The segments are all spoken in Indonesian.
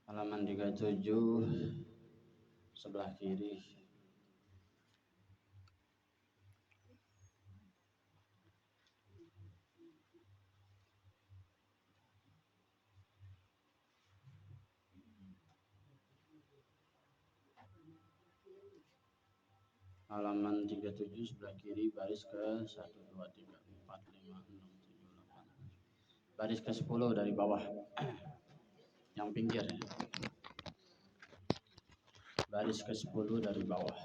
Halaman 37 sebelah kiri. Halaman 37 sebelah kiri, baris ke 1, 2, 3, 4, 5, 6, 7, 8. Baris ke 10 dari bawah. Yang pinggir. Baris ke 10 dari bawah.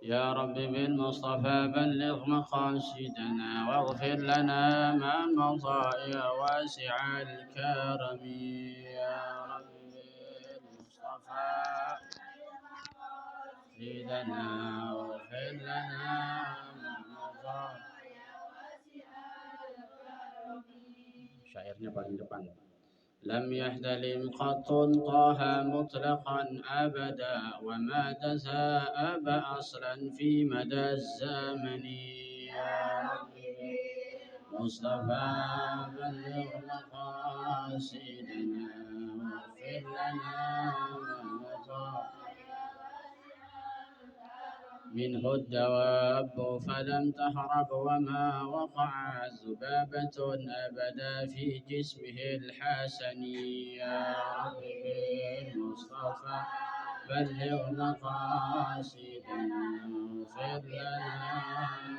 يا رب بالمصطفى بلغ مقاصدنا واغفر لنا ما مضى يا واسع الكرم يا رب بالمصطفى سيدنا واغفر لنا ما مضى. Syairnya paling depan. لم يحتلم قط طه مطلقا أبدا وما تساءب أصلا في مدى الزمن يا رب مصطفى بلغ مقاصدنا واغفر لنا ما مضى منه الدواب فلم تهرب وما وقعت ذبابة أبدا في جسمه الحسن يا رب بالمصطفى بلغ مقاصدنا واغفر لنا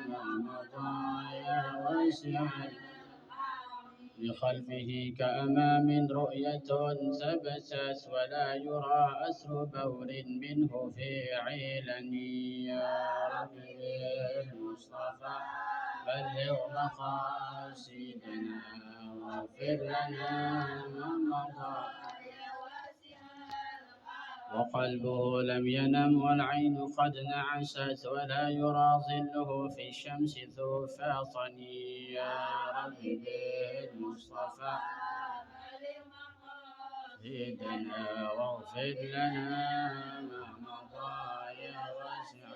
ما مضى يا واسع بخلفه كأمام رؤية ثبتت ولا يرى أثر بول منه في علن يا رب بالمصطفى بلغ مقاصدنا واغفر لنا ما مضى وقلبه لم ينم والعين قد نعست ولا يرى ظله في الشمس ذو فاطن يا رب بالمصطفى زدنا واغفر لنا ما مضى يا واسع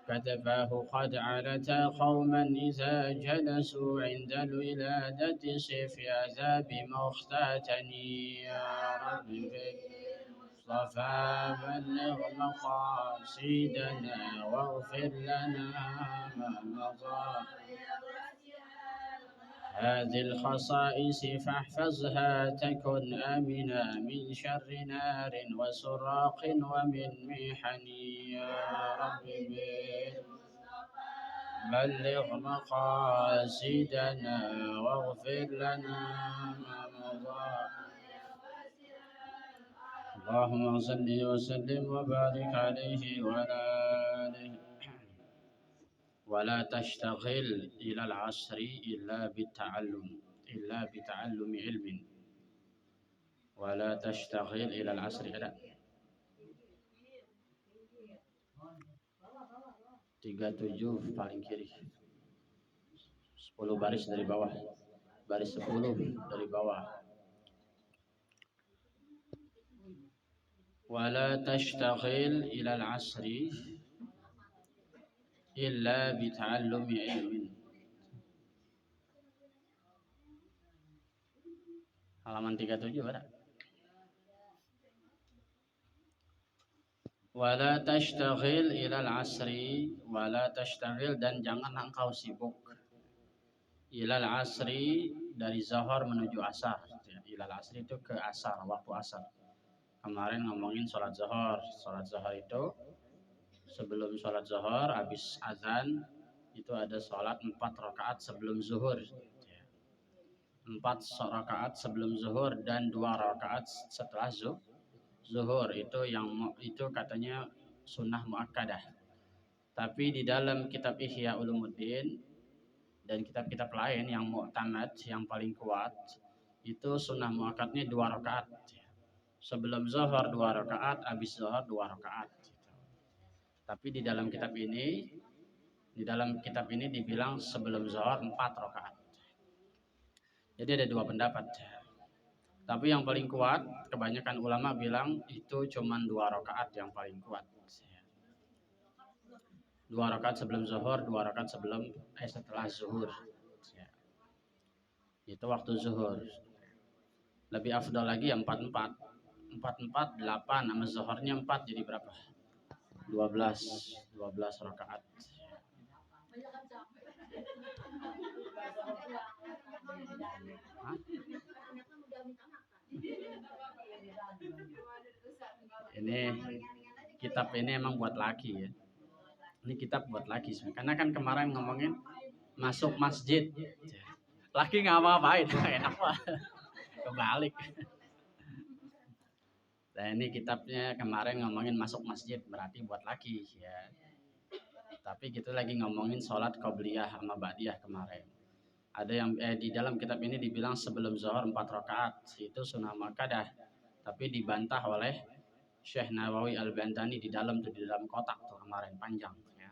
كتفاه قد علت قوما إذا جلسوا عند الولادة صف عذاب مختتني يا رب بالمصطفى بلغ مقاصدنا واغفر لنا ما مضى هذه الخصائص فاحفظها تكن آمنا من شر نار وسراق ومن محن يا رب بلغ مقاصدنا واغفر لنا ما مضى اللهم صل وسلم وبارك عليه وعلى آله ولا تشتغل إلى العصر إلا بتعلم علم ولا تشتغل إلى العصر ada 37 paling kiri 10 baris dari bawah baris 10 dari bawah ولا تشتغل إلى العصر إلا بتعلم علم halaman 37 ada wala tashtaghil ilal asri wala tashtaghil dan jangan engkau sibuk ilal asri dari zahar menuju asar ilal asri itu ke asar waktu asar kemarin ngomongin sholat zuhur itu sebelum sholat zuhur habis azan itu ada sholat 4 rakaat sebelum zuhur 4 rakaat sebelum zuhur dan 2 rakaat setelah zuhur itu katanya sunnah muakkadah. Tapi di dalam kitab Ihya Ulumuddin dan kitab-kitab lain yang mu'tamad yang paling kuat itu sunnah muakkadnya 2 rakaat. Sebelum zuhur 2 rakaat, habis zuhur 2 rakaat. Tapi di dalam kitab ini dibilang sebelum zuhur 4 rakaat. Jadi ada 2 pendapat. Tapi yang paling kuat, kebanyakan ulama bilang itu cuma 2 rakaat yang paling kuat. 2 rakaat sebelum zuhur, 2 rakaat setelah zuhur. Itu waktu zuhur. Lebih afdal lagi ya 44. 44 8 sama zuhurnya 4 jadi berapa? 12. 12 rakaat. Hah? Ini kitab ini emang buat laki ya. Ini kitab buat laki sebenarnya. Karena kan kemarin ngomongin masuk masjid. Laki nggak apa-apain, enak banget. Kebalik. Nah ini kitabnya kemarin ngomongin masuk masjid berarti buat laki ya. Tapi gitu lagi ngomongin sholat qobliyah sama ba'diyah kemarin. Ada yang di dalam kitab ini dibilang sebelum zuhur 4 rakaat itu sunnah muakkadah. Tapi dibantah oleh Syekh Nawawi Al-Bantani di dalam kotak tuh kemarin panjang ya.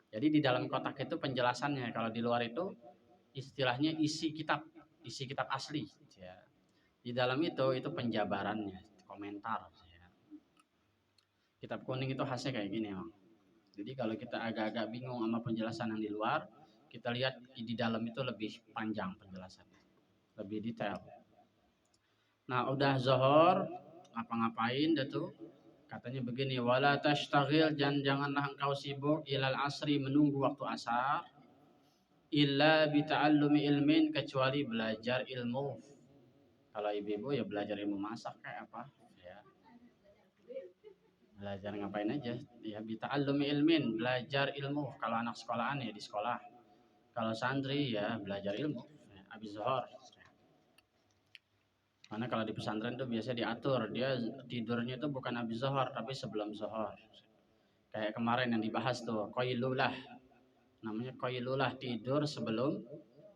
Jadi di dalam kotak itu penjelasannya, kalau di luar itu istilahnya isi kitab asli ya. Di dalam itu penjabarannya, komentar ya. Kitab kuning itu khasnya kayak gini emang. Jadi kalau kita agak-agak bingung sama penjelasan yang di luar, kita lihat di dalam itu lebih panjang penjelasannya, lebih detail. Nah udah zuhur ngapa-ngapain dah tuh, katanya begini, wala tashtagil, janganlah engkau sibuk ilal asri, menunggu waktu asar, illa bita'allumi ilmin, kecuali belajar ilmu. Kalau ibu-ibu ya belajar ilmu masak kayak apa ya, belajar ngapain aja ya, bita'allumi ilmin, belajar ilmu. Kalau anak sekolahan ya di sekolah, kalau santri ya belajar ilmu ya, habis zuhur. Karena kalau di pesantren tuh biasa diatur, dia tidurnya itu bukan habis zuhur tapi sebelum zuhur. Kayak kemarin yang dibahas tuh, qailulah. Namanya qailulah, tidur sebelum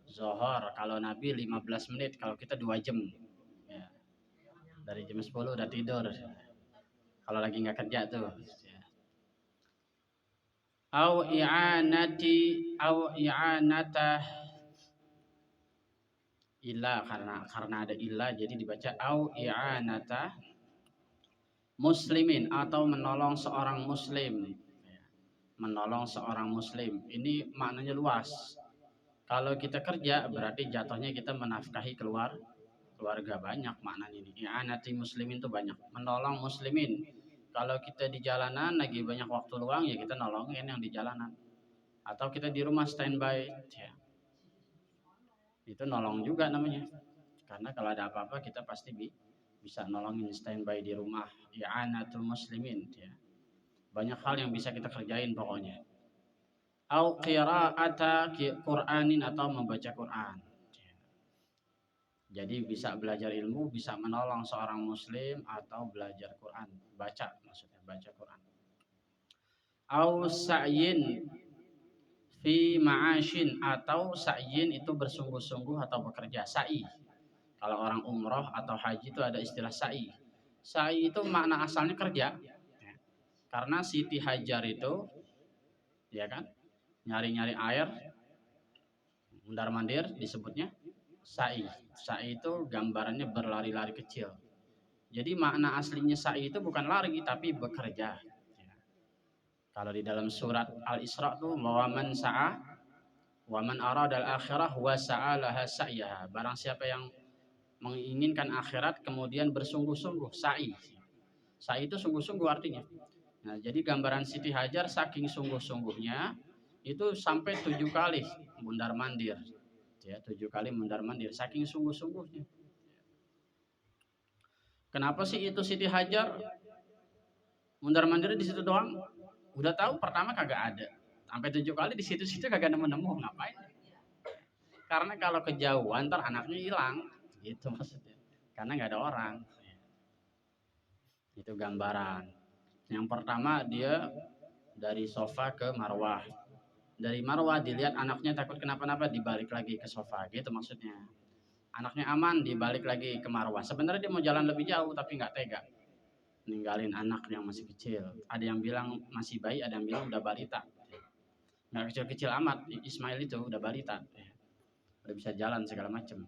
zuhur. Kalau Nabi 15 menit, kalau kita 2 jam. Ya. Dari jam 10 udah tidur. Kalau lagi nggak kerja tuh. Au i'anatah illa, karena ada illa jadi dibaca au i'anatah muslimin, atau menolong seorang muslim. Menolong seorang muslim ini maknanya luas. Kalau kita kerja berarti jatuhnya kita menafkahi keluarga, banyak maknanya ini. I'anati muslimin itu banyak, menolong muslimin. Kalau kita di jalanan lagi banyak waktu luang ya kita nolongin yang di jalanan. Atau kita di rumah standby ya. Itu nolong juga namanya. Karena kalau ada apa-apa kita pasti bisa nolongin standby di rumah. I'anatul muslimin ya. Banyak hal yang bisa kita kerjain pokoknya. Au qira'ata Qur'anin, atau membaca Quran. Jadi bisa belajar ilmu, bisa menolong seorang muslim, atau belajar Quran, baca, maksudnya baca Quran. Au sa'yin fi ma'ashin, atau sa'yin itu bersungguh-sungguh atau bekerja, sa'i. Kalau orang umroh atau haji itu ada istilah sa'i. Sa'i itu makna asalnya kerja. Karena Siti Hajar itu ya kan nyari-nyari air, mundar-mandir disebutnya sa'i. Sa'i itu gambarannya berlari-lari kecil. Jadi makna aslinya sa'i itu bukan lari tapi bekerja. Kalau di dalam surat Al-Isra tuh, waman sa'a waman arada al-akhirah wa sa'alaha sa'yaha. Barang siapa yang menginginkan akhirat kemudian bersungguh-sungguh, sa'i. Sa'i itu sungguh-sungguh artinya. Nah, jadi gambaran Siti Hajar saking sungguh-sungguhnya itu sampai 7 kali mundar-mandir. Ya, 7 kali mundar-mandir saking sungguh-sungguhnya. Kenapa sih itu Siti Hajar mundar-mandir di situ doang? Udah tahu pertama kagak ada. Sampai 7 kali di situ-situ kagak nemu-nemu, ngapain? Karena kalau kejauhan ntar anaknya hilang, gitu maksudnya. Karena nggak ada orang. Itu gambaran. Yang pertama dia dari sofa ke marwah. Dari marwah dilihat anaknya takut kenapa-napa, dibalik lagi ke sofa, gitu maksudnya. Anaknya aman, dibalik lagi ke marwah. Sebenarnya dia mau jalan lebih jauh tapi nggak tega ninggalin anak yang masih kecil. Ada yang bilang masih bayi, ada yang bilang udah balita. Nggak kecil-kecil amat, Ismail itu udah balita, udah bisa jalan segala macam.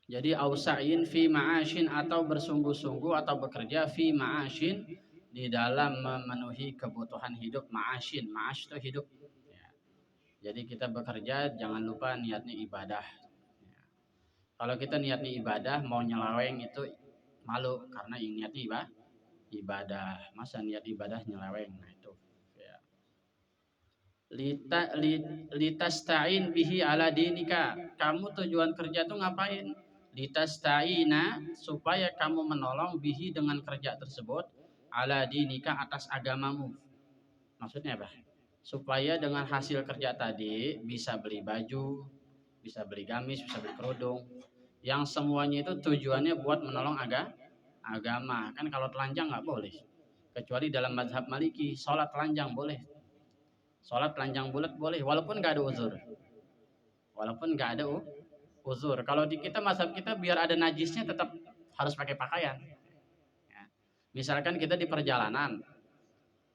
Jadi ausa'in fi ma'ashin, atau bersungguh-sungguh atau bekerja fi ma'ashin, di dalam memenuhi kebutuhan hidup. Ma'ashin, ma'ash itu hidup. Jadi kita bekerja jangan lupa niatnya ibadah. Kalau kita niatnya ibadah, mau nyelaweng itu malu karena niatnya ibadah. Masa niat ibadah nyelaweng? Nah itu. Ya. Litastain bihi ala dinika. Kamu tujuan kerja tuh ngapain? Litastaina supaya kamu menolong bihi dengan kerja tersebut ala dinika atas agamamu. Maksudnya apa? Supaya dengan hasil kerja tadi bisa beli baju, bisa beli gamis, bisa beli kerudung. Yang semuanya itu tujuannya buat menolong agama. Kan kalau telanjang nggak boleh. Kecuali dalam mazhab Maliki, sholat telanjang boleh. Sholat telanjang bulat boleh, walaupun nggak ada uzur. Walaupun nggak ada uzur. Kalau di kita mazhab kita biar ada najisnya tetap harus pakai pakaian. Ya. Misalkan kita di perjalanan,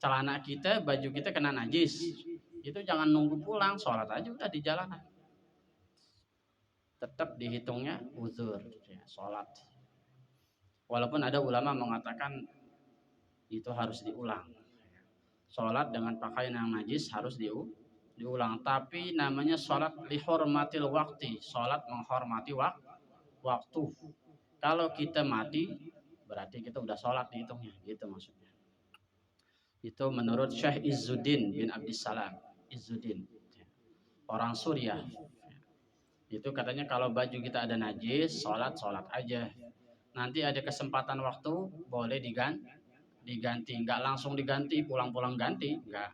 celana kita, baju kita kena najis, itu jangan nunggu pulang, sholat aja udah di jalanan. Tetap dihitungnya uzur, ya, sholat. Walaupun ada ulama mengatakan itu harus diulang. Sholat dengan pakaian yang najis harus diulang. Tapi namanya sholat lihormatil waktu, sholat menghormati waktu. Kalau kita mati, berarti kita udah sholat dihitungnya, gitu maksudnya. Itu menurut Syekh Izzuddin bin Abdissalam. Izzuddin, orang Suriah. Itu katanya kalau baju kita ada najis, sholat aja. Nanti ada kesempatan waktu boleh diganti, nggak langsung diganti, pulang-pulang ganti, nggak.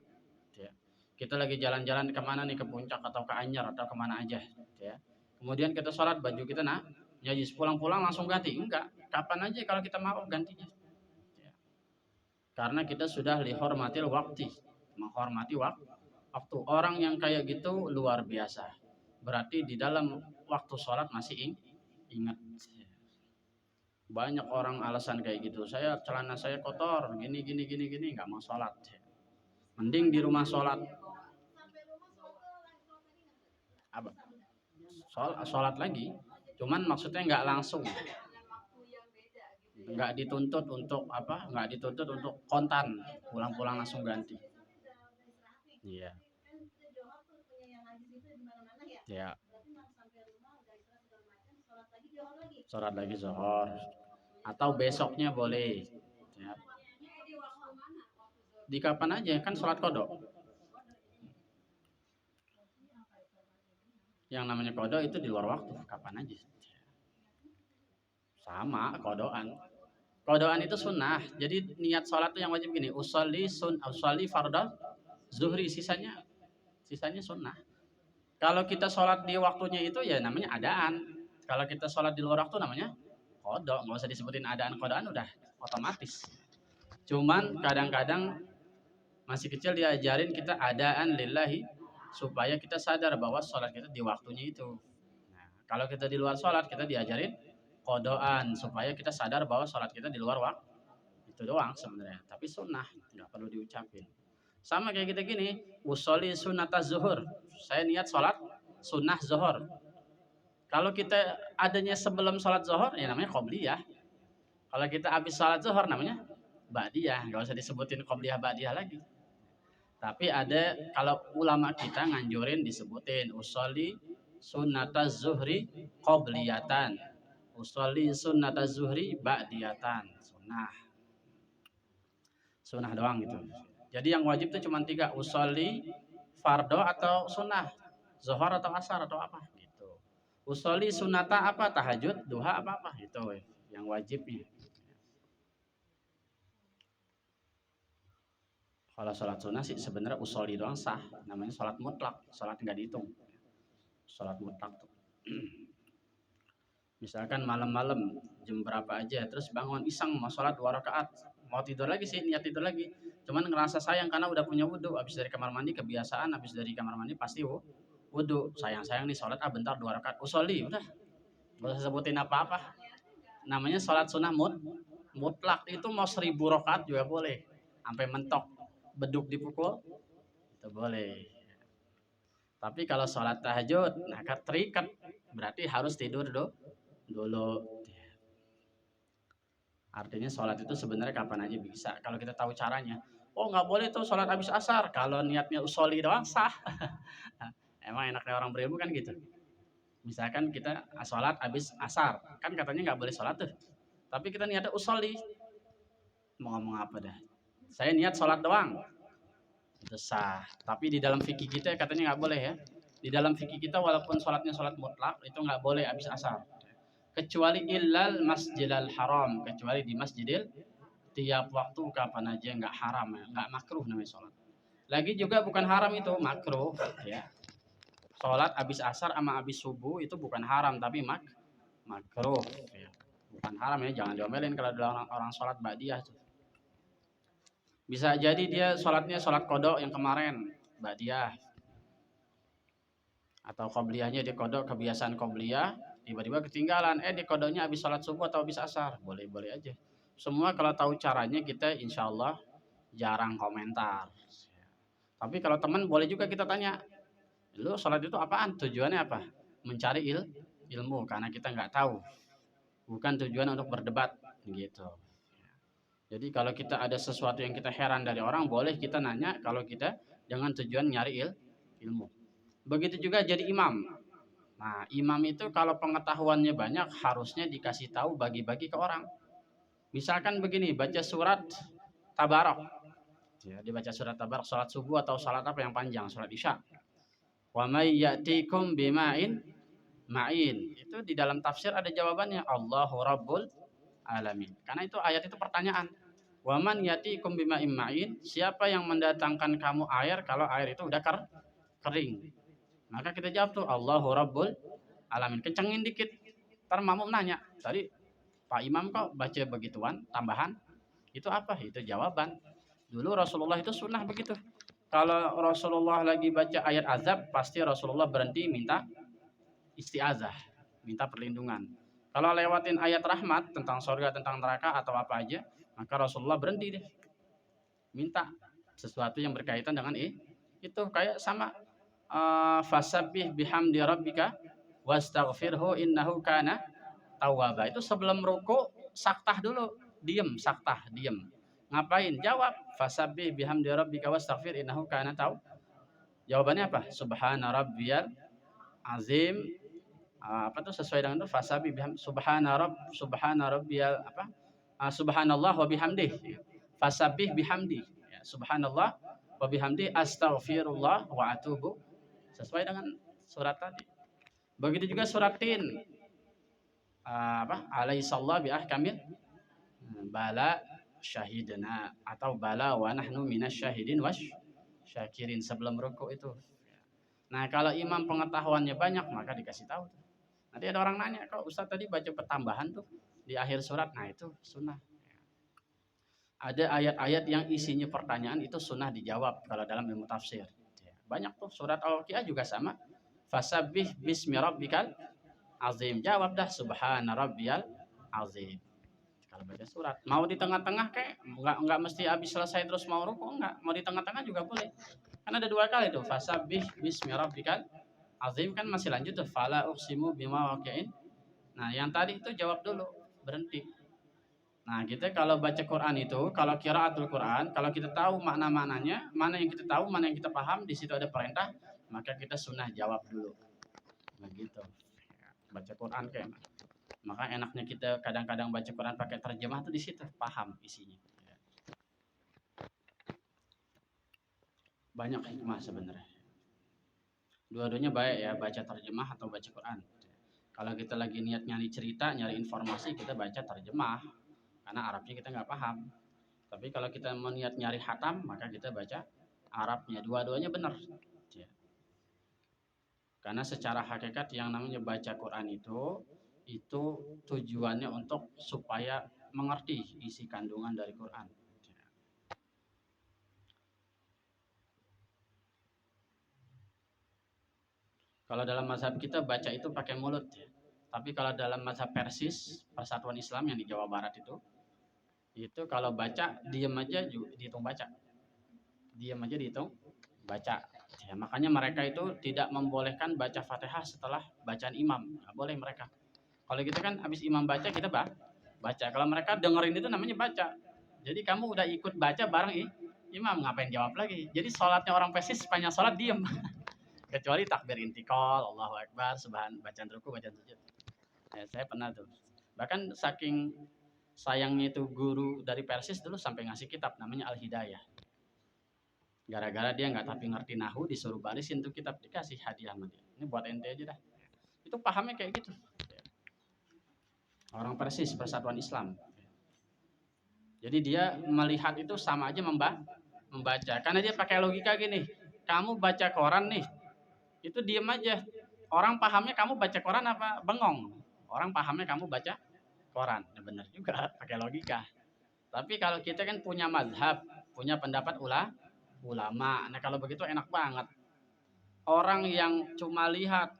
Ya. Kita lagi jalan-jalan kemana nih, ke puncak atau ke Anyar atau kemana aja. Ya. Kemudian kita sholat, baju kita najis, pulang-pulang langsung ganti, enggak. Kapan aja kalau kita mau gantinya. Ya. Karena kita sudah lihormatil waktu, menghormati waktu. Orang yang kayak gitu luar biasa. Berarti di dalam waktu sholat masih ingat. Banyak orang alasan kayak gitu. Celana saya kotor, gini, nggak mau sholat. Mending di rumah sholat. Apa? Sholat lagi. Cuman maksudnya nggak langsung. Nggak dituntut untuk apa? Nggak dituntut untuk kontan. Pulang-pulang langsung ganti. Iya. Ya. Sholat lagi zuhur. Atau besoknya boleh. Ya. Di kapan aja kan sholat kodok. Yang namanya kodok itu di luar waktu, kapan aja. Sama kodokan. Kodokan itu sunnah. Jadi niat sholat itu yang wajib gini, usolli fardal zuhri, sisanya sunnah. Kalau kita sholat di waktunya itu ya namanya adaan. Kalau kita sholat di luar waktu namanya kodok. Nggak usah disebutin adaan, kodokan udah otomatis. Cuman kadang-kadang masih kecil diajarin kita adaan lillahi supaya kita sadar bahwa sholat kita di waktunya itu. Nah, kalau kita di luar sholat kita diajarin kodoan supaya kita sadar bahwa sholat kita di luar waktu. Itu doang sebenarnya. Tapi sunnah nggak perlu diucapin. Sama kayak kita gini, usolli sunnataz zuhur. Saya niat sholat sunnah zuhur. Kalau kita adanya sebelum sholat zuhur ya namanya qobliyah. Kalau kita habis sholat zuhur namanya ba'diyah. Nggak usah disebutin qobliyah ba'diyah lagi. Tapi ada kalau ulama kita nganjurin disebutin usolli sunnataz zuhri qobliyatan, usolli sunnataz zuhri ba'diyatan. Sunnah doang gitu. Jadi yang wajib itu cuma 3, usolli, fardo atau sunnah, zuhur atau asar atau apa gitu. Usolli sunnata apa, tahajud, duha apa gitu yang wajibnya. Kalau sholat sunnah sih sebenarnya usolli doang sah, namanya sholat mutlak, sholat nggak dihitung. Sholat mutlak tuh. Misalkan malam-malam jam berapa aja, terus bangun iseng mau sholat 2 rakaat, mau tidur lagi sih, niat tidur lagi. Cuman ngerasa sayang karena udah punya wudhu, habis dari kamar mandi kebiasaan, habis dari kamar mandi pasti wudhu. Sayang nih sholat, bentar 2 rakaat, usolli, udah. Gak usah sebutin apa-apa. Namanya sholat sunnah mutlak, itu mau 1000 rakaat juga boleh. Sampai mentok, beduk dipukul, itu boleh. Tapi kalau sholat tahajud, nah terikat, berarti harus tidur dulu. Artinya sholat itu sebenarnya kapan aja bisa. Kalau kita tahu caranya. Oh nggak boleh tuh sholat habis asar. Kalau niatnya usolli doang sah. Emang enaknya orang berilmu kan gitu. Misalkan kita sholat habis asar, kan katanya nggak boleh sholat tuh. Tapi kita niatnya usolli, mau ngomong apa dah? Saya niat sholat doang, itu sah. Tapi di dalam fikih kita katanya nggak boleh ya. Di dalam fikih kita walaupun sholatnya sholat mutlak itu nggak boleh habis asar. Kecuali illal masjidil haram, kecuali di masjidil tiap waktu kapan aja nggak haram ya, nggak makruh namanya sholat. Lagi juga bukan haram itu makruh ya. Sholat habis asar sama habis subuh itu bukan haram tapi makruh ya. Bukan haram ya, jangan diomelin kalau ada orang sholat ba'diyah tuh. Bisa jadi dia sholatnya sholat kodok yang kemarin ba'diyah, atau qobliyahnya di kodok, kebiasaan qobliyah tiba-tiba ketinggalan, di kodoknya habis sholat subuh atau habis asar, boleh-boleh aja. Semua kalau tahu caranya kita insya Allah jarang komentar. Tapi kalau teman boleh juga kita tanya, lu sholat itu apaan? Tujuannya apa? Mencari ilmu, karena kita nggak tahu. Bukan tujuan untuk berdebat gitu. Jadi kalau kita ada sesuatu yang kita heran dari orang, boleh kita nanya kalau kita dengan tujuan nyari ilmu. Begitu juga jadi imam. Nah, imam itu kalau pengetahuannya banyak harusnya dikasih tahu, bagi-bagi ke orang. Misalkan begini, baca surat Tabarok. Ya, dibaca surat Tabarok, salat subuh atau salat apa yang panjang, salat Isya. Wa may ya'tikum bima'in ma'in. Itu di dalam tafsir ada jawabannya, Allahu Rabbul Alamin. Karena itu ayat itu pertanyaan. Waman ya'tikum bima'in ma'in, siapa yang mendatangkan kamu air kalau air itu udah kering? Maka kita jawab tuh Allahu Rabbul Alamin. Kencengin dikit. Ntar makmum nanya, tadi Pak Imam kok baca begituan tambahan? Itu apa? Itu jawaban. Dulu Rasulullah itu sunnah begitu. Kalau Rasulullah lagi baca ayat azab, pasti Rasulullah berhenti minta isti'azah, minta perlindungan. Kalau lewatin ayat rahmat tentang surga, tentang neraka atau apa aja, maka Rasulullah berhenti deh. Minta sesuatu yang berkaitan dengan itu kayak sama fasabbih bihamdi rabbika wastaghfirhu innahu kana tawwaba. Itu sebelum ruku saktah dulu, diem, saktah, diem. Ngapain? Jawab, fasabbih bihamdi rabbika wastaghfir innahu kana tawwaba. Jawabannya apa? Subhana rabbiyal azim. Apa tuh sesuai dengan itu? Fasabbih biham subhana rabbiyal apa? Subhanallah wa bihamdih. Fasabbih bihamdi. Ya, subhanallah wa bihamdi astaghfirullah wa atubu. Sesuai dengan surat tadi. Begitu juga surat Tin. Alaihissallahu bi ahkamil bala syahidna atau bala wa nahnu minasyahidin wasyakirin sebelum rukuk itu. Nah, kalau imam pengetahuannya banyak maka dikasih tahu. Nanti ada orang nanya, kok Ustaz tadi baca pertambahan tuh di akhir surat? Nah, itu sunnah. Ada ayat-ayat yang isinya pertanyaan, itu sunnah dijawab kalau dalam ilmu tafsir. Banyak tuh, surat Al-Waqiah juga sama. Fasabbih bismi rabbikal azim. Jawab dah, subhana rabbiyal azim. Kalau baca surat, mau di tengah-tengah kayak enggak mesti habis selesai terus mau ruku, enggak. Mau di tengah-tengah juga boleh. Kan ada dua kali tuh, fasabbih bismi rabbikal azim, kan masih lanjut tuh, fala uqsimu bima waqi'in. Nah, yang tadi itu jawab dulu, berhenti. Nah, kita kalau baca Quran itu, kalau qiraatul Quran, kalau kita tahu makna-maknanya, mana yang kita tahu, mana yang kita paham, di situ ada perintah, maka kita sunnah jawab dulu. Begitu. Baca Quran kayak maka enaknya kita kadang-kadang baca Quran pakai terjemah tuh di situ, paham isinya. Banyak hikmah sebenarnya. Dua-duanya baik ya, baca terjemah atau baca Quran. Kalau kita lagi niat nyari cerita, nyari informasi, kita baca terjemah. Karena Arabnya kita nggak paham. Tapi kalau kita mau niat nyari hatam, maka kita baca Arabnya. Dua-duanya benar. Karena secara hakikat yang namanya baca Quran itu tujuannya untuk supaya mengerti isi kandungan dari Quran. Kalau dalam mazhab kita baca itu pakai mulut ya. Tapi kalau dalam mazhab Persis, Persatuan Islam yang di Jawa Barat itu kalau baca diam aja dihitung baca. Diam aja dihitung baca. Ya, makanya mereka itu tidak membolehkan baca Fatihah setelah bacaan imam. Nggak boleh mereka. Kalau kita kan habis imam baca kita baca. Kalau mereka dengerin itu namanya baca. Jadi kamu udah ikut baca bareng imam, ngapain jawab lagi? Jadi sholatnya orang Persis sepanjang sholat diam. Kecuali takbir intikal, Allahu Akbar, bacaan ruku, bacaan sujud. Ya, saya pernah tuh. Bahkan saking sayangnya itu guru dari Persis dulu sampai ngasih kitab namanya Al-Hidayah. Gara-gara dia nggak tapi ngerti nahu, disuruh barisin tuh kitab, dikasih hadiah sama dia. Ini buat ente aja dah. Itu pahamnya kayak gitu. Orang Persis, Persatuan Islam. Jadi dia melihat itu sama aja membaca. Karena dia pakai logika gini. Kamu baca koran nih, itu diem aja. Orang pahamnya kamu baca koran apa bengong. Orang pahamnya kamu baca koran. Ya benar juga, pakai logika. Tapi kalau kita kan punya mazhab, punya pendapat ulama. Nah kalau begitu enak banget. Orang yang cuma lihat,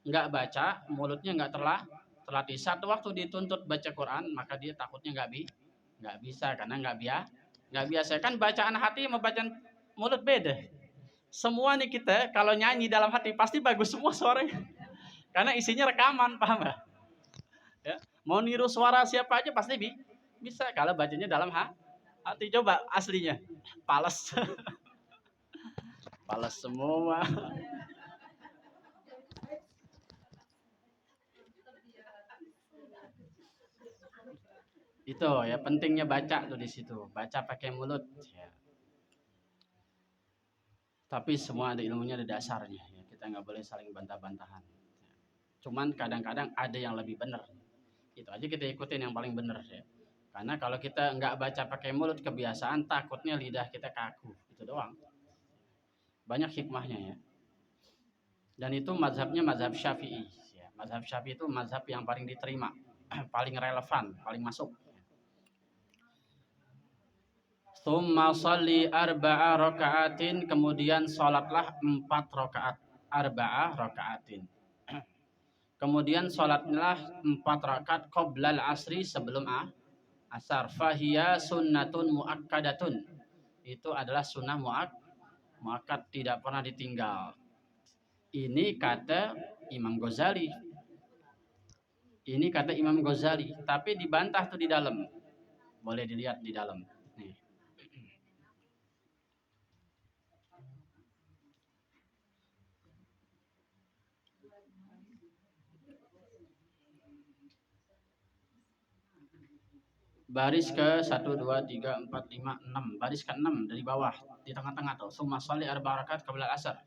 nggak baca, mulutnya nggak terlatih. Satu waktu dituntut baca Quran, maka dia takutnya nggak bisa karena nggak biasa. Kan bacaan hati sama bacaan mulut beda. Semua nih kita kalau nyanyi dalam hati pasti bagus semua suaranya, karena isinya rekaman, paham nggak? Ya. Mau niru suara siapa aja pasti bisa kalau bacanya dalam hati. Coba aslinya pales. Pales semua. Itu ya pentingnya baca tuh di situ. Baca pakai mulut ya. Tapi semua ada ilmunya, ada dasarnya ya. Kita nggak boleh saling bantah-bantahan. Cuman kadang-kadang ada yang lebih benar. Itu aja kita ikutin yang paling benar ya. Karena kalau kita nggak baca pakai mulut, kebiasaan, takutnya lidah kita kaku. Itu doang. Banyak hikmahnya ya. Dan itu mazhabnya mazhab Syafi'i. Ya. Mazhab Syafi'i itu mazhab yang paling diterima, paling relevan, paling masuk. Tsumma sholli arba'a raka'atin, kemudian sholatlah 4 rakaat. Arba'a raka'atin. Kemudian sholatlah 4 rakaat qoblal asri, sebelum asar. Fahiya sunnatun muakkadatun. Itu adalah sunnah muakkad, tidak pernah ditinggal. Ini kata Imam Ghazali. Ini kata Imam Ghazali, tapi dibantah tuh di dalam. Boleh dilihat di dalam. Nih. Baris ke 1, 2, 3, 4, 5, 6. Baris ke 6 dari bawah. Di tengah-tengah tuh. Summa sholli arba rakaat qabla asar.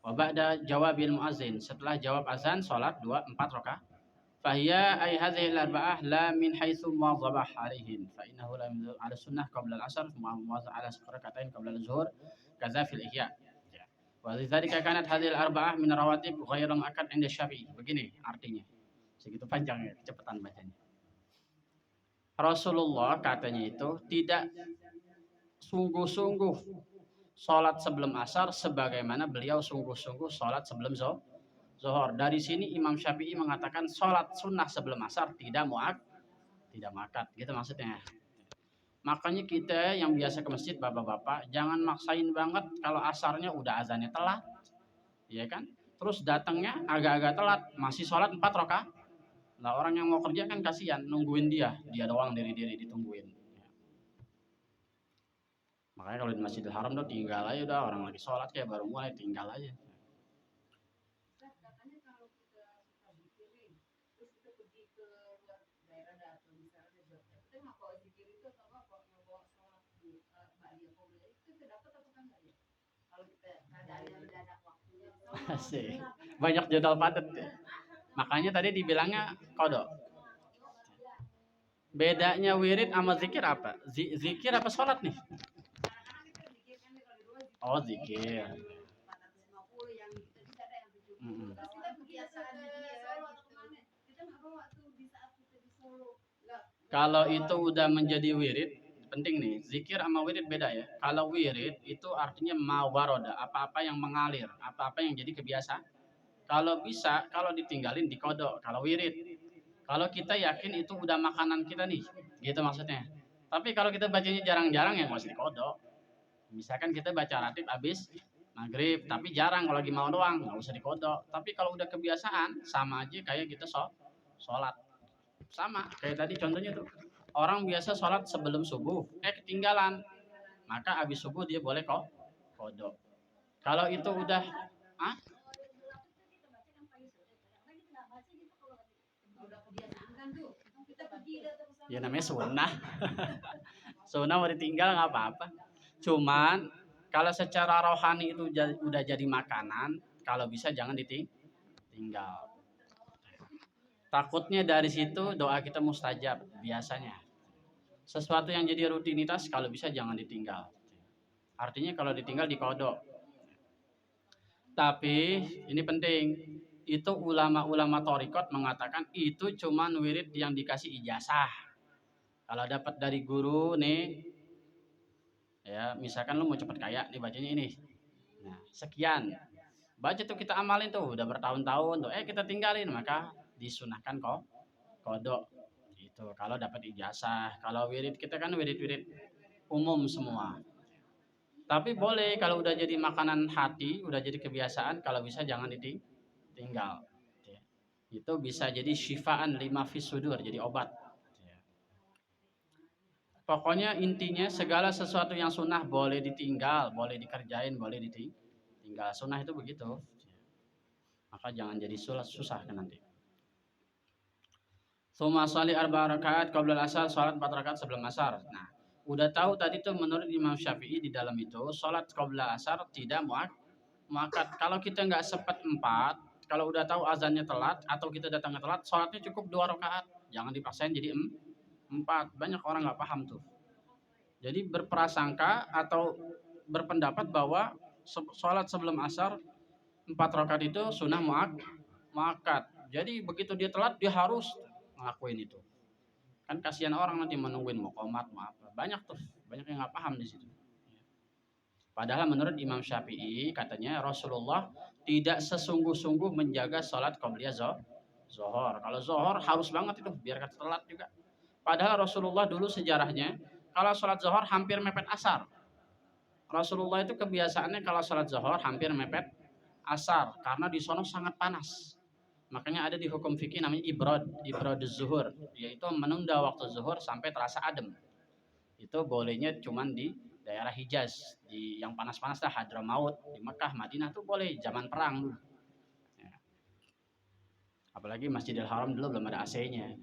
Wa ba'da jawabil muazzin. Setelah jawab azan, sholat 4 rakaat. Fahiya ay hadhihi al-arba'ah la min haitsu muwadhabah alaihin. Fa innahu la yamdu ala sunnah qabla al-asr wa muwadhabah ala raka'atain qabla al-zuhur kadza fil ihya. Wa lidzalika kanat hadhihi al-arba'ah min rawatib ghairu muakkad 'inda Syafi'i. Begini artinya. Segitu panjangnya, kecepatan bacanya. Rasulullah katanya itu tidak sungguh-sungguh sholat sebelum asar sebagaimana beliau sungguh-sungguh sholat sebelum zuhur. Dari sini Imam Syafi'i mengatakan sholat sunnah sebelum asar tidak muakkad, gitu maksudnya. Makanya kita yang biasa ke masjid, bapak-bapak, jangan maksain banget kalau asarnya udah azannya telat, ya kan? Terus datangnya agak-agak telat, masih sholat 4 rakaat. Nah orang yang mau kerja kan kasihan, nungguin dia doang diri-diri ditungguin. Makanya kalau di Masjidil Haram tuh tinggal aja udah, orang lagi sholat kayak baru mulai tinggal aja. Asik. Banyak jadwal padat ya. Makanya tadi dibilangnya kodok. Bedanya wirid sama zikir apa? Zikir apa sholat nih? Oh zikir. Kalau itu udah menjadi wirid, penting nih, zikir sama wirid beda ya. Kalau wirid itu artinya mawaroda, apa-apa yang mengalir, apa-apa yang jadi kebiasaan. Kalau bisa, kalau ditinggalin dikodok. Kalau wirid, kalau kita yakin itu udah makanan kita nih, gitu maksudnya. Tapi kalau kita bacanya jarang-jarang ya nggak usah dikodok. Misalkan kita baca ratib habis maghrib, tapi jarang kalau lagi mau doang, nggak usah dikodok. Tapi kalau udah kebiasaan, sama aja kayak kita sholat. Sama, kayak tadi contohnya tuh. Orang biasa sholat sebelum subuh, ketinggalan. Maka habis subuh dia boleh kodok. Kalau itu udah, ah, ya namanya sunnah. Sunnah mau ditinggal nggak apa-apa. Cuman kalau secara rohani itu udah jadi makanan, kalau bisa jangan ditinggal. Takutnya dari situ doa kita mustajab biasanya. Sesuatu yang jadi rutinitas kalau bisa jangan ditinggal. Artinya kalau ditinggal dikodok. Tapi ini penting, itu ulama-ulama torikot mengatakan itu cuman wirid yang dikasih ijazah. Kalau dapat dari guru nih, ya misalkan lu mau cepet kaya nih bacanya ini. Nah, sekian. Baca tuh kita amalin tuh udah bertahun-tahun tuh, kita tinggalin maka disunahkan kok kodok gitu. Kalau dapat ijazah, kalau wirid kita kan wirid-wirid umum semua. Tapi boleh kalau udah jadi makanan hati, udah jadi kebiasaan, kalau bisa jangan ditinggal. Ya. Itu bisa jadi syifaan lima fis sudur, jadi obat. Ya. Pokoknya intinya segala sesuatu yang sunnah boleh ditinggal, boleh dikerjain, boleh ditinggal. Sunnah itu begitu. Maka jangan jadi susah kan nanti. Tsumma sholli arba rakaat qabla asar, salat 4 rakaat sebelum asar. Nah, udah tahu tadi tuh menurut Imam Syafi'i di dalam itu salat qabla asar tidak muakkad. Kalau kita nggak sempat 4, kalau udah tahu azannya telat atau kita datangnya telat, salatnya cukup 2 rakaat. Jangan dipaksain jadi 4. Banyak orang nggak paham tuh. Jadi berprasangka atau berpendapat bahwa salat sebelum asar 4 rakaat itu sunnah muakkad. Jadi begitu dia telat dia harus ngelakuin itu. Kan kasihan orang nanti menungguin mau komat mau apa. Banyak tuh, banyak yang nggak paham di situ. Padahal menurut Imam Syafi'i katanya Rasulullah tidak sesungguh-sungguh menjaga sholat qobliyah zohor. Kalau zohor harus banget itu biar kata telat juga. Padahal Rasulullah dulu sejarahnya kalau sholat zohor hampir mepet asar. Rasulullah itu kebiasaannya kalau sholat zohor hampir mepet asar karena di sono sangat panas. Makanya ada di hukum fikih namanya ibrad zuhur, yaitu menunda waktu zuhur sampai terasa adem. Itu bolehnya cuman di daerah Hijaz, di yang panas-panas lah Hadramaut, di Mekah, Madinah tuh boleh zaman perang dulu. Ya. Apalagi Masjidil Haram dulu belum ada AC-nya.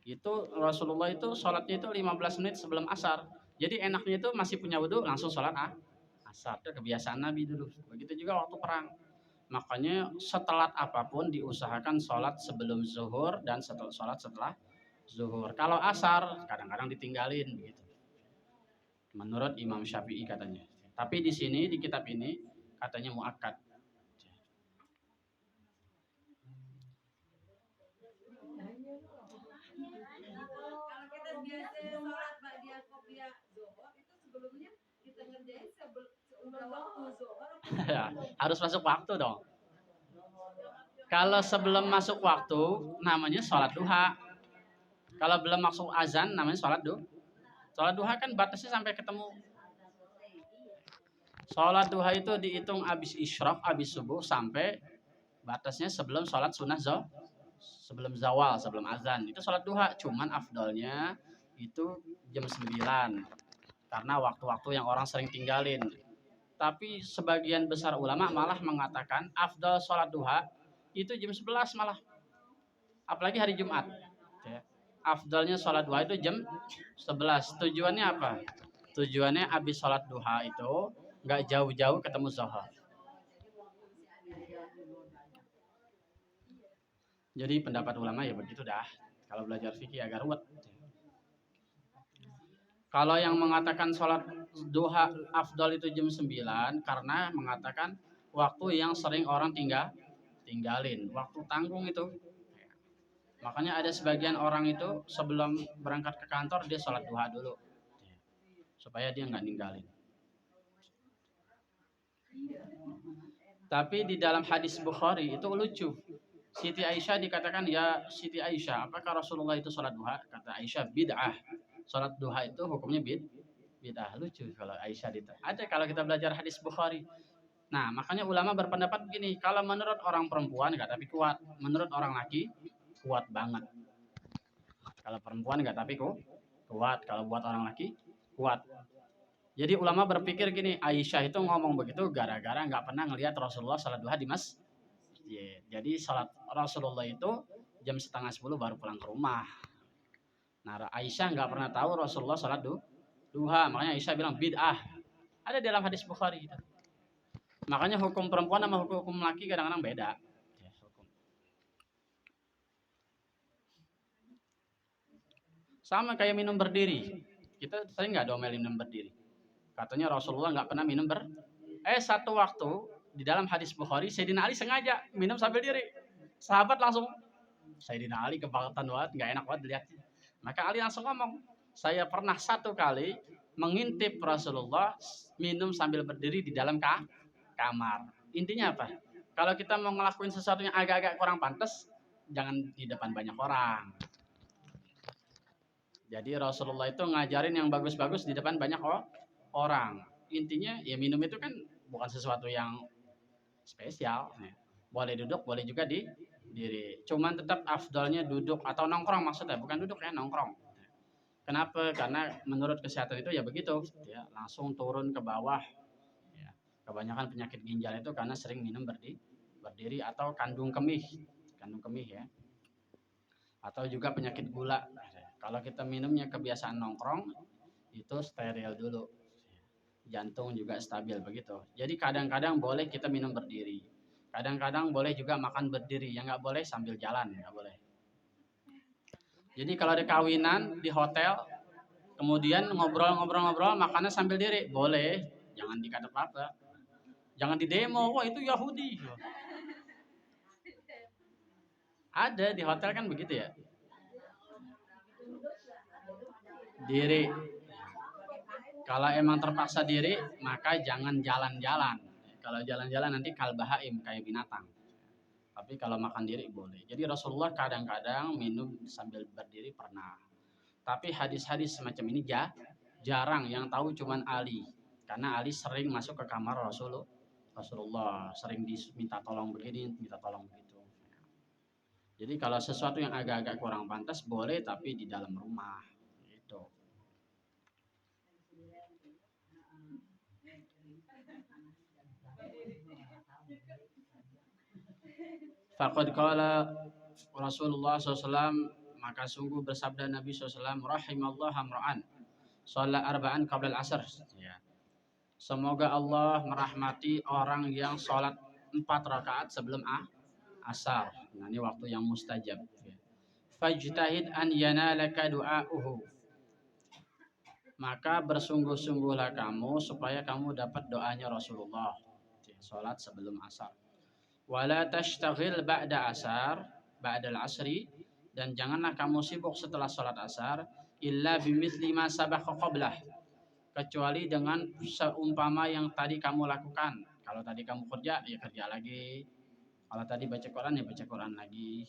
Itu Rasulullah itu sholatnya itu 15 menit sebelum asar. Jadi enaknya itu masih punya wudhu langsung sholat asar. Itu kebiasaan Nabi dulu. Begitu juga waktu perang. Makanya setelat apapun diusahakan sholat sebelum zuhur dan sholat setelah zuhur. Kalau asar kadang-kadang ditinggalin begitu. Menurut Imam Syafi'i katanya. Tapi di sini di kitab ini katanya muakkad. Harus masuk waktu dong. Kalau sebelum masuk waktu namanya sholat duha. Kalau belum masuk azan namanya sholat duha. Sholat duha kan batasnya sampai ketemu. Sholat duha itu dihitung abis isyraq, abis subuh sampai batasnya sebelum sholat sunnah sebelum zawal, sebelum azan. Itu sholat duha. Cuman afdolnya itu jam 9. Karena waktu-waktu yang orang sering tinggalin. Tapi sebagian besar ulama malah mengatakan afdal sholat duha itu jam 11 malah. Apalagi hari Jumat. Afdalnya sholat duha itu jam 11. Tujuannya apa? Tujuannya habis sholat duha itu nggak jauh-jauh ketemu zuhur. Jadi pendapat ulama ya begitu dah. Kalau belajar fikih agak ruwet. Kalau yang mengatakan sholat duha afdal itu jam 9 karena mengatakan waktu yang sering orang tinggalin, waktu tanggung itu. Makanya ada sebagian orang itu sebelum berangkat ke kantor dia sholat duha dulu supaya dia nggak ninggalin. Tapi di dalam hadis Bukhari itu lucu. Siti Aisyah dikatakan, ya Siti Aisyah, apakah Rasulullah itu sholat duha? Kata Aisyah, bid'ah. Sholat duha itu hukumnya bid'ah. Lucu kalau Aisyah ditanya. Ada kalau kita belajar hadis Bukhari. Nah, makanya ulama berpendapat begini, kalau menurut orang perempuan nggak tapi kuat, menurut orang laki kuat banget. Kalau perempuan nggak tapi kuat, kalau buat orang laki kuat. Jadi ulama berpikir gini, Aisyah itu ngomong begitu gara-gara nggak pernah ngelihat Rasulullah salat duha di masjid. Jadi salat Rasulullah itu jam setengah 10 baru pulang ke rumah. Nah, Aisyah nggak pernah tahu Rasulullah salat duha, makanya Aisyah bilang bid'ah. Ada dalam hadis Bukhari itu. Makanya hukum perempuan sama hukum laki kadang-kadang beda. Sama kayak minum berdiri. Kita sering nggak domelin minum berdiri. Katanya Rasulullah nggak pernah minum satu waktu di dalam hadis Bukhari, Sayyidina Ali sengaja minum sambil diri. Sahabat langsung, Sayyidina Ali kebangetan banget, nggak enak banget dilihatnya. Maka Ali langsung ngomong, saya pernah satu kali mengintip Rasulullah minum sambil berdiri di dalam kamar. Intinya apa? Kalau kita mau ngelakuin sesuatu yang agak-agak kurang pantas, jangan di depan banyak orang. Jadi Rasulullah itu ngajarin yang bagus-bagus di depan banyak orang. Intinya ya minum itu kan bukan sesuatu yang spesial. Boleh duduk, boleh juga di diri. Cuman tetap afdalnya duduk atau nongkrong maksudnya, bukan duduk ya, nongkrong. Kenapa? Karena menurut kesehatan itu ya begitu, ya, langsung turun ke bawah. Ya. Kebanyakan penyakit ginjal itu karena sering minum berdiri atau kandung kemih ya. Atau juga penyakit gula. Kalau kita minumnya kebiasaan nongkrong, itu steril dulu. Jantung juga stabil begitu. Jadi kadang-kadang boleh kita minum berdiri. Kadang-kadang boleh juga makan berdiri. Yang nggak boleh sambil jalan, nggak boleh. Jadi kalau ada kawinan di hotel, kemudian ngobrol-ngobrol makannya sambil diri, boleh. Jangan dikata apa. Jangan di demo, wah itu Yahudi. Ada di hotel kan begitu ya. Diri. Kalau emang terpaksa diri, maka jangan jalan-jalan. Kalau jalan-jalan nanti kalbahaim, kayak binatang. Tapi kalau makan diri boleh. Jadi Rasulullah kadang-kadang minum sambil berdiri pernah. Tapi hadis-hadis semacam ini jarang, yang tahu cuman Ali. Karena Ali sering masuk ke kamar Rasulullah. Sering diminta tolong begini, minta tolong begitu. Jadi kalau sesuatu yang agak-agak kurang pantas boleh, tapi di dalam rumah. Gitu. Faqad qala Rasulullah SAW, maka sungguh bersabda Nabi SAW, rahimallah hamra'an sholat arba'an qabla al-asr. Ya. Semoga Allah merahmati orang yang sholat 4 rakaat sebelum asar. Nah, ini waktu yang mustajab. Fajtahid an yanalaka du'a'uhu. Maka bersungguh-sungguhlah kamu supaya kamu dapat doanya Rasulullah. Sholat sebelum asar. Wala tashtaghil ba'da asar, ba'dal asri, dan janganlah kamu sibuk setelah sholat asar illa bimithli ma sabaqa qablah, kecuali dengan seumpama yang tadi kamu lakukan. Kalau tadi kamu kerja, ya kerja lagi. Kalau tadi baca Quran, ya baca Quran lagi.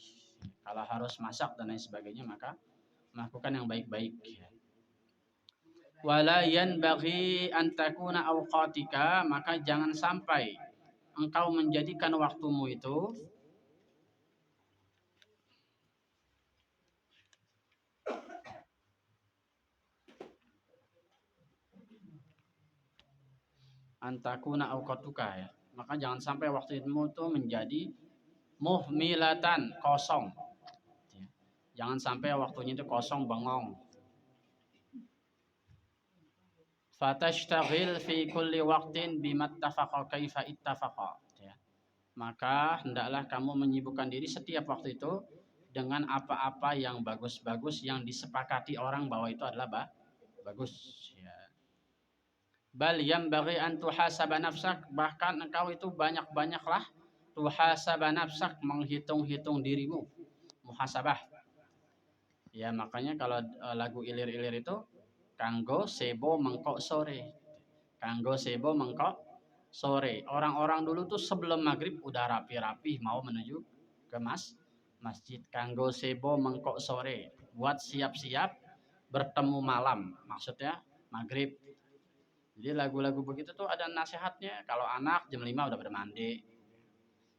Kalau harus masak dan lain sebagainya, maka melakukan yang baik-baik. Wala yanbaghi an takuna awqatika, maka jangan sampai engkau menjadikan waktumu itu antakuna awqatuka ya. Maka jangan sampai waktumu itu menjadi muhmilatan, kosong. Jangan sampai waktunya itu kosong, bengong. Fatashtagil fi kulli waqtin bimattafaqa kaifa ittafaqa. Maka hendaklah kamu menyibukkan diri setiap waktu itu dengan apa-apa yang bagus-bagus yang disepakati orang bahwa itu adalah bagus. Ya. Bal yanbaghi an tuhasaba nafsak, bahkan engkau itu banyak-banyaklah tuhasaba nafsak, menghitung-hitung dirimu. Muhasabah. Ya, makanya kalau lagu ilir-ilir itu kanggo sebo mengkok sore. Kanggo sebo mengkok sore. Orang-orang dulu tuh sebelum maghrib udah rapi-rapi mau menuju ke masjid. Kanggo sebo mengkok sore, buat siap-siap bertemu malam, maksudnya maghrib. Jadi lagu-lagu begitu tuh ada nasihatnya. Kalau anak jam 5 udah pada mandi.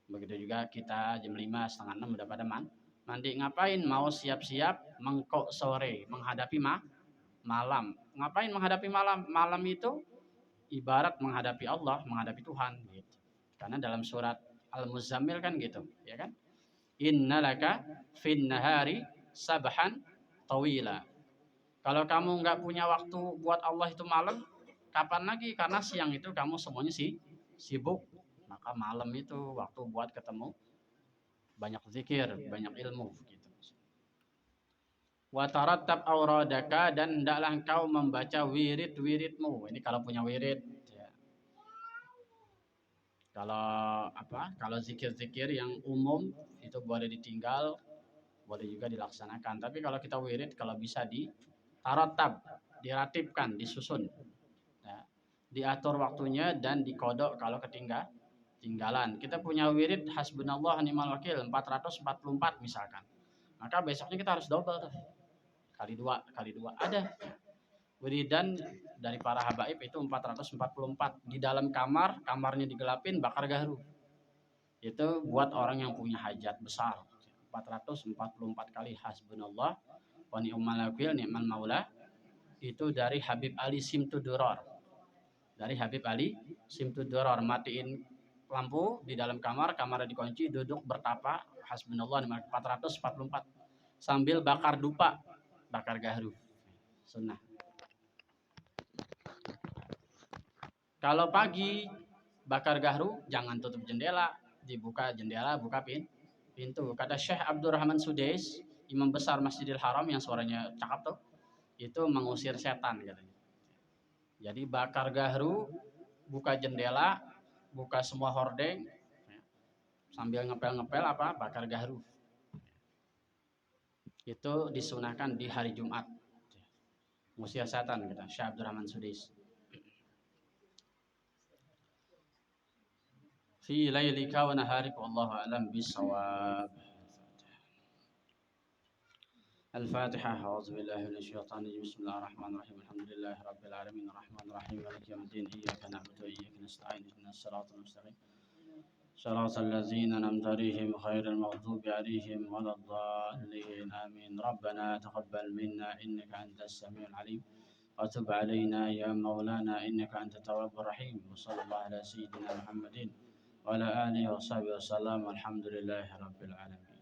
Begitu juga kita jam 5 setengah 6 udah pada mandi. Ngapain? Mau siap-siap mengkok sore, menghadapi malam. Ngapain menghadapi malam? Malam itu ibarat menghadapi Allah, menghadapi Tuhan gitu. Karena dalam surat Al-Muzammil kan gitu, ya kan? Innalaka fin nahari sabhan tawila. Kalau kamu nggak punya waktu buat Allah itu malam, kapan lagi? Karena siang itu kamu semuanya sibuk. Maka malam itu waktu buat ketemu, banyak zikir, banyak ilmu gitu. Wa tarattab auradaka, dan hendaklah engkau membaca wirid-wiridmu. Ini kalau punya wirid ya. Kalau apa? Kalau zikir-zikir yang umum itu boleh ditinggal, boleh juga dilaksanakan. Tapi kalau kita wirid, kalau bisa ditaratab, diratibkan, disusun. Ya. Diatur waktunya dan dikodok kalau ketinggalan. Kita punya wirid hasbunallah ni'mal wakil 444 misalkan. Maka besoknya kita harus double tuh. Kali dua ada. Wiridan dari para habaib itu 444 di dalam kamarnya digelapin, bakar gahru. Itu buat orang yang punya hajat besar. 444 kali hasbunallah wa ni'mal wakil ni'mal maula, itu dari Habib Ali Simtuduror. Dari Habib Ali Simtuduror, matiin lampu di dalam kamarnya dikunci, duduk bertapa hasbunallah 444 sambil bakar dupa, bakar gahru. Sunnah. Kalau pagi bakar gahru, jangan tutup jendela, dibuka jendela, buka pintu. Kata Syekh Abdurrahman Sudais, imam besar Masjidil Haram yang suaranya cakep tuh, itu mengusir setan katanya. Jadi bakar gahru, buka jendela, buka semua hordeng, sambil ngepel-ngepel apa, bakar gahru. Itu disunahkan di hari Jumat. Ngusir setan kata Syekh Abdurrahman Sudais. Fi lailika wa naharika wallahu a'lam bissawab. الفاتحة. أعوذ بالله من الشيطان الرجيم. بسم الله الرحمن الرحيم. الحمد لله رب العالمين الرحمن الرحيم مالك يوم الدين إياك نعبد وإياك نستعين اهدنا الصراط المستقيم صراط الذين أنعمت عليهم غير المغضوب عليهم ولا الضالين آمين. ربنا تقبل منا إنك أنت السميع العليم وتب علينا يا مولانا إنك أنت التواب الرحيم. وصلى الله على سيدنا محمد وعلى آله وصحبه وسلم. والحمد لله رب العالمين.